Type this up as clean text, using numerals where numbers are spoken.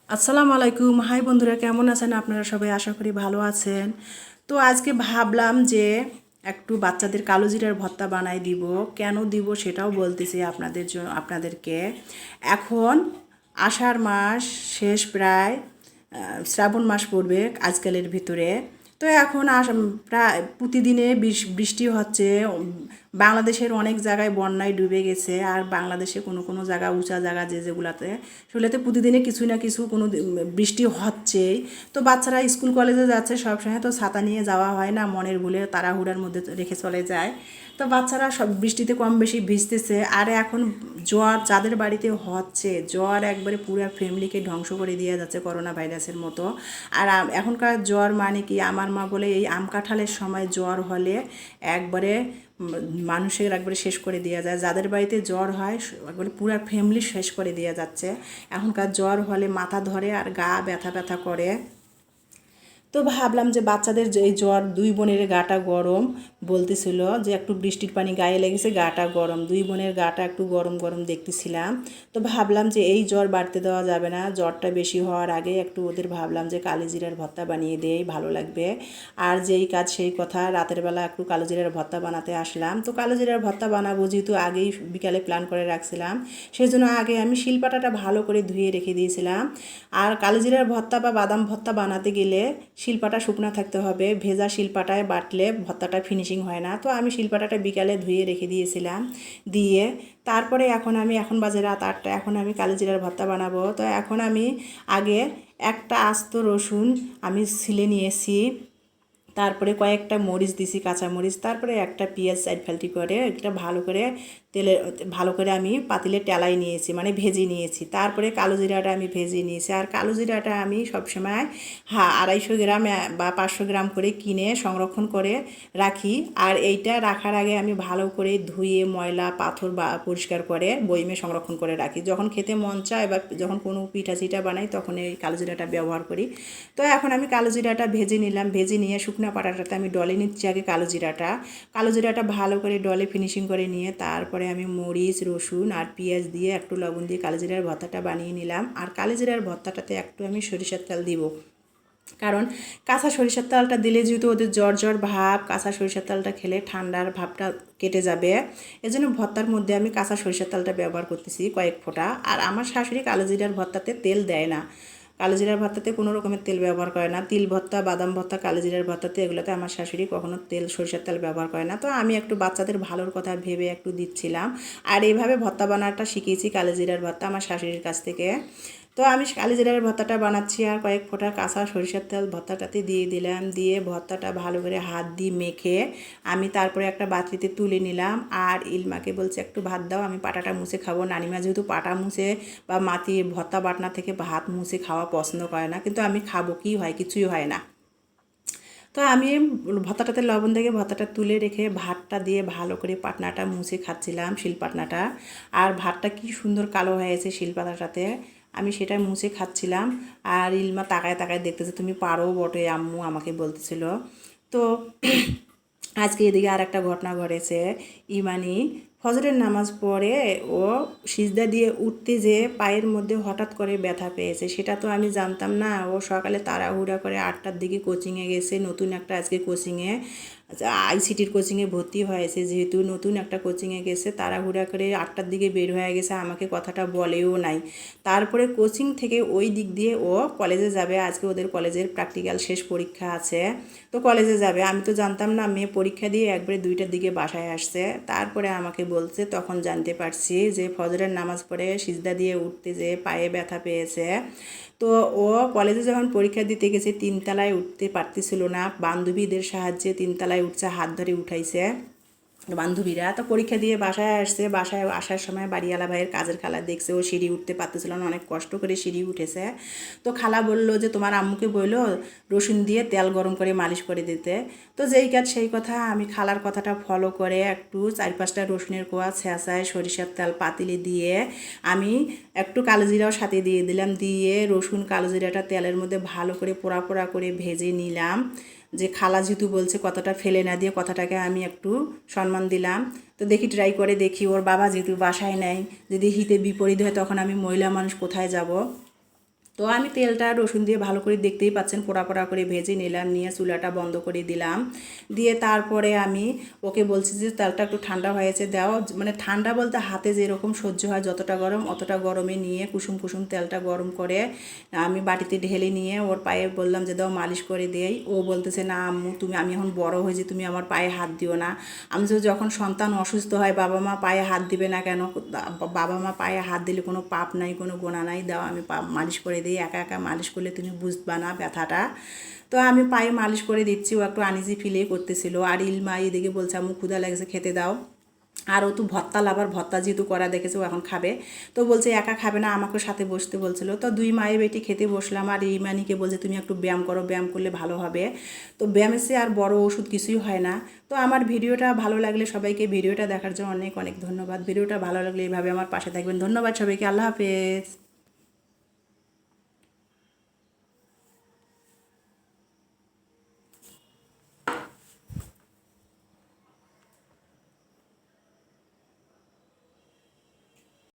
আসসালামু আলাইকুম। হাই বন্ধুরা, কেমন আছেন আপনারা? সবাই আশা করি ভালো আছেন। তো আজকে ভাবলাম যে একটু বাচ্চাদের কালো জিরার ভর্তা বানাই দিব। কেন দিব সেটাও বলতেছি আপনাদেরকে। এখন আষাঢ় মাস শেষ, প্রায় শ্রাবণ মাস পড়বে আজকালের ভিতরে। তো এখন প্রায় প্রতিদিনে বৃষ্টি হচ্ছে। বাংলাদেশের অনেক জায়গায় বন্যায় ডুবে গেছে, আর বাংলাদেশে কোনো কোনো জায়গা, উঁচা জায়গা যেগুলাতে সেগুলোতে প্রতিদিনে কিছু না কিছু বৃষ্টি হচ্ছেই। তো বাচ্চারা স্কুল কলেজে যাচ্ছে সবসময়, তো ছাতা নিয়ে যাওয়া হয় না, মনের ভুলে তাড়াহুড়ার মধ্যে রেখে চলে যায়। তো বাচ্চারা সব বৃষ্টিতে কম বেশি ভিজতেছে। আর এখন জ্বর যাদের বাড়িতে হচ্ছে, জ্বর একবারে পুরো ফ্যামিলিকে ধ্বংস করে দিয়ে যাচ্ছে করোনা ভাইরাসের মতো। আর এখনকার জ্বর মানে কি, আমার মা বলে এই আম কাঁঠালের সময় জ্বর হলে একবারে মানুষের একবারে শেষ করে দেওয়া যায়। যাদের বাড়িতে জ্বর হয় একবারে পুরো ফ্যামিলি শেষ করে দেওয়া যাচ্ছে। এখনকার জ্বর হলে মাথা ধরে আর গা ব্যথা ব্যথা করে। তো ভাবলাম যে বাচ্চাদের যে এই জ্বর, দুই বোনের গাটা গরম, বলতেছিল যে একটু বৃষ্টির পানি গায়ে লেগেছে, গাটা গরম, দুই বোনের গাটা একটু গরম গরম দেখতেছিলাম। তো ভাবলাম যে এই জ্বর বাড়তে দেওয়া যাবে না, জ্বরটা বেশি হওয়ার আগে একটু ওদের ভাবলাম যে কালিজিরার ভর্তা বানিয়ে দেই, ভালো লাগবে। আর যেই কাজ সেই কথা, রাতের বেলা একটু কালোজিরার ভর্তা বানাতে আসলাম। তো কালোজিরার ভর্তা বানাবো যেহেতু, আগেই বিকালে প্ল্যান করে রাখছিলাম, সেই জন্য আগে আমি শিলপাটাটা ভালো করে ধুয়ে রেখে দিয়েছিলাম। আর কালোজিরার ভর্তা বা বাদাম ভর্তা বানাতে গেলে শিলপাটা শুকনা থাকতে হবে, ভেজা শিলপাটায় বাটলে ভর্তাটা ফিনিশিং হয় না। তো আমি শিলপাটাটা বিকালে ধুয়ে রেখে দিয়েছিলাম। দিয়ে তারপরে এখন বাজে রাত 8টা, এখন আমি কালোজিরার ভর্তা বানাবো। তো এখন আমি আগে একটা আস্ত রসুন আমি ছিলে নিয়েছি, তারপরে কয়েকটা মরিচ দিছি, কাঁচা মরিচ, তারপরে একটা পেঁয়াজ সাইড ফালটি করে এটা ভালো করে আমি পাতিলে টেলাই নিয়েছি, মানে ভেজে নিয়েছি। তারপরে কালো জিরাটা আমি ভেজে নিয়েছি। আর কালো জিরাটা আমি সবসময় 250 গ্রাম বা 500 গ্রাম করে কিনে সংরক্ষণ করে রাখি। আর এইটা রাখার আগে আমি ভালো করে ধুয়ে ময়লা পাথর বা পরিষ্কার করে বয়মে সংরক্ষণ করে রাখি। যখন খেতে মন চায় বা যখন কোনো পিঠা চিঠা বানাই তখন এই কালো জিরাটা ব্যবহার করি। তো এখন আমি কালো জিরাটা ভেজে নিলাম, ভেজে নিয়ে শুকনো পাটাটাতে আমি ডলে নিচ্ছি আগে কালো জিরাটা ভালো করে ডলে ফিনিশিং করে নিয়ে তারপরে আমি মরিচ, রসুন আর পেঁয়াজ দিয়ে একটু লবণ দিয়ে কালো জিরার ভর্তাটা বানিয়ে নিলাম। আর কালো জিরার ভর্তাটাতে একটু আমি সরিষার তেল দিব, কারণ কাঁচা সরিষার তেলটা দিলে যেহেতু ওদের জ্বর জ্বর ভাব, কাঁচা সরিষার তেলটা খেলে ঠান্ডার ভাবটা কেটে যাবে। এজন্য ভর্তার মধ্যে আমি কাঁচা সরিষার তেলটা ব্যবহার করতেছি কয়েক ফোঁটা। আর আমার শাশুড়ি কালো জিরার ভর্তাতে তেল দেয় না, কালো জিরার ভর্তাতে কোনো রকমের তেল ব্যবহার করে না। তিল ভর্তা, বাদাম ভর্তা, কালো জিরার ভর্তাতে এগুলোতে আমার শাশুড়ি কখনো সরিষার তেল ব্যবহার করে না। তো আমি একটু বাচ্চাদের ভালোর কথা ভেবে একটু দিচ্ছিলাম। আর এইভাবে ভর্তা বানাটা শিখিয়েছি কালো জিরার ভর্তা আমার শাশুড়ির কাছ থেকে। তো আমি কালো জিরার ভর্তাটা বানাচ্ছি, আর কয়েক ফোঁটা কাঁচা সরিষার তেল ভর্তাটাতে দিয়ে দিলাম। দিয়ে ভর্তাটা ভালো করে হাত দিয়ে মেখে আমি তারপরে একটা বাটিতে তুলে নিলাম। আর ইলমাকে বলছে একটু ভাত দাও, আমি পাটাটা মুছে খাবো। নানিমা যেহেতু পাটা মুছে বা মাটির ভর্তা বাটনা থেকে ভাত মুছে খাওয়া পছন্দ করে না, কিন্তু আমি খাবো, কি হয়, কিছুই হয় না। তো আমি ভর্তাটাতে লবণ থেকে ভর্তাটা তুলে রেখে ভাতটা দিয়ে ভালো করে পাটনাটা মুছে খাচ্ছিলাম, শিলপাটনাটা। আর ভাতটা কি সুন্দর কালো হয়েছে শিলপাটাটাতে, আমি সেটা মুছে খাচ্ছিলাম। আর ইলমা তাকায় তাকায় দেখতেছে, তুমি পারো বটে আম্মু, আমাকে বলতেছিল। তো আজকে এদিকে আর একটা ঘটনা ঘটেছে। ইমানি ফজরের নামাজ পড়ে ও সিজদা দিয়ে উঠতে যেয়ে পায়ের মধ্যে হঠাৎ করে ব্যথা পেয়েছে। সেটা তো আমি জানতাম না। ও সকালে তাড়াহুড়া করে 8টার দিকে কোচিংয়ে গেছে, নতুন একটা আজকে কোচিংয়ে, আইসিটির কোচিংয়ে ভর্তি হয়েছে। যেহেতু নতুন একটা কোচিংয়ে গেছে, তাড়াহুড়া করে 8টার দিকে বের হয়ে গেছে, আমাকে কথাটা বলেও নাই। তারপরে কোচিং থেকে ওই দিক দিয়ে ও কলেজে যাবে। আজকে ওদের কলেজের প্র্যাকটিক্যাল শেষ পরীক্ষা আছে, তো কলেজে যাবে। আমি তো জানতাম না, মেয়ে পরীক্ষা দিয়ে একবারে 2টার দিকে বাসায় আসছে। তারপরে আমাকে বলছে, তখন জানতে পারছি যে ফজরের নামাজ পড়ে সিজদা দিয়ে উঠতে যেয়ে পায়ে ব্যথা পেয়েছে। তো ও কলেজে যখন পরীক্ষা দিতে গেছে 3তলায় উঠতে পারতেছিল না, বান্ধবীদের সাহায্যে 3তলায় উঠছে, হাত ধরে উঠাইছে বান্ধবীরা। তো পরীক্ষা দিয়ে বাসায় আসছে, বাসায় আসার সময় বাড়িওয়ালা ভাইয়ের কাজের খালা দেখছে ও সিঁড়ি উঠতে পারতেছিল না, অনেক কষ্ট করে সিঁড়ি উঠেছে। তো খালা বলল যে তোমার আম্মুকে বললো রসুন দিয়ে তেল গরম করে মালিশ করে দিতে। তো যেই কাজ সেই কথা, আমি খালার কথাটা ফলো করে একটু 4-5টা রসুনের কোয়া ছেঁচায় সরিষার তেল পাতিলে দিয়ে আমি একটু কালো জিরাও সাথে দিয়ে দিলাম। দিয়ে রসুন কালো জিরাটা তেলের মধ্যে ভালো করে পোড়া পোড়া করে ভেজে নিলাম। যে খালা যেহেতু বলছে কথাটা ফেলে না দিয়ে কথাটাকে আমি একটু সম্মান দিলাম। তো দেখি, ট্রাই করে দেখি, ওর বাবা যেহেতু বাসায় নেই, যদি হিতে বিপরীত হয় তখন আমি মহিলা মানুষ কোথায় যাব। তো আমি তেলটা রসুন দিয়ে ভালো করে দেখতেই পাচ্ছেন পোড়া পোড়া করে ভেজে নিলাম, নিয়ে চুলাটা বন্ধ করে দিলাম। দিয়ে তারপরে আমি ওকে বলছি যে তেলটা একটু ঠান্ডা হয়েছে দাও, মানে ঠান্ডা বলতে হাতে যেরকম সহ্য হয় যতটা গরম অতটা গরমে নিয়ে কুসুম কুসুম তেলটা গরম করে আমি বাটিতে ঢেলে নিয়ে ওর পায়ে বললাম যে দাও মালিশ করে দেই। ও বলতেছে না আম্মু তুমি, আমি এখন বড় হয়েছি, তুমি আমার পায়ে হাত দিও না। আমি যে যখন সন্তান অসুস্থ হয় বাবা মা পায়ে হাত দিবে না কেন? বাবা মা পায়ে হাত দিলে কোনো পাপ নাই, কোনো গোনা নাই, দাও আমি মালিশ করে দিই। একা একা মালিশ করলে তুমি বুঝবা না ব্যথাটা। তো আমি পায়ে মালিশ করে দিচ্ছি, ও একটু আনইজি ফিলে করতেছিল। আর ইলমা এদিকে বলছে আম্মু ক্ষুধা লাগছে খেতে দাও। আর ও তো ভর্তা লাভার, ভর্তা যেহেতু করা দেখেছে ও এখন খাবে। তো বলছে একা খাবে না, আমাকে সাথে বসতে বলছিল। তো দুই মায়ে বেটি খেতে বসলাম। আর ইমানিকে বলছে তুমি একটু ব্যায়াম করো, ব্যায়াম করলে ভালো হবে। তো ব্যায়ামের চেয়ে আর বড় ওষুধ কিছুই হয় না। তো আমার ভিডিওটা ভালো লাগলে সবাইকে ভিডিওটা দেখার জন্য অনেক অনেক ধন্যবাদ। ভিডিওটা ভালো লাগলে এইভাবে আমার পাশে থাকবেন। ধন্যবাদ সবাইকে, আল্লাহ হাফেজ।